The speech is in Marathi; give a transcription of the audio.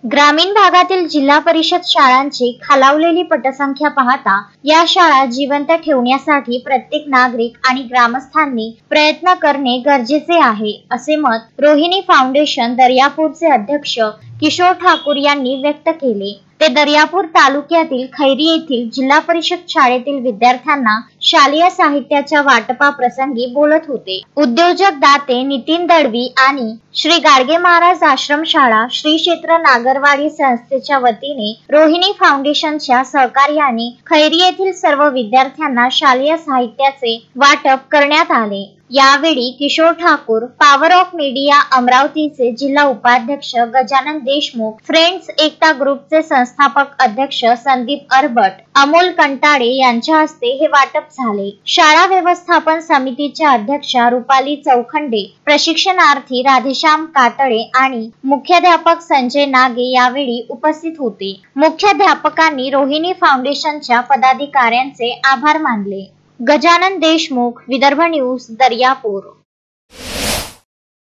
ग्रामीण भागातील जिल्हा परिषद शाळांची खालावलेली पटसंख्या पाहता या शाळा जिवंत ठेवण्यासाठी प्रत्येक नागरिक आणि ग्रामस्थांनी प्रयत्न करणे गरजेचे आहे, असे मत रोहिणी फाउंडेशन दर्यापूरचे अध्यक्ष किशोर ठाकूर यांनी व्यक्त केले। ते दर्यापूर तालुक्यातील खैरी येथील जिल्हा परिषद शाळेतील विद्यार्थ्यांना शालेय साहित्याच्या वाटपाप्रसंगी बोलत होते। उद्योजक दाते नितीन दळवी आणि श्री गाडगे महाराज आश्रमशाळा श्री क्षेत्र नागरवाडी संस्थेच्या वतीने रोहिणी फाउंडेशनच्या सहकार्याने खैरी येथील सर्व विद्यार्थ्यांना शालेय साहित्याचे वाटप करण्यात आले। यावेळी Kishor Thakur, power of media अमरावतीचे जिल्हा उपाध्यक्ष गजानन देशमुख, फ्रेंड्स एकता ग्रुपचे संस्थापक अध्यक्ष संदीप अरबट, अमोल कंटाळे यांच्या हस्ते हे वाटप झाले। शाळा व्यवस्थापन समितीच्या अध्यक्षा रुपाली चौखंडे, प्रशिक्षणार्थी राधेश्याम कातळे आणि मुख्याध्यापक संजय नागे यावेळी उपस्थित होते। मुख्याध्यापकांनी रोहिणी फाउंडेशनच्या पदाधिकाऱ्यांचे आभार मानले। गजानन देशमुख, विदर्भ न्यूज, दर्यापूर।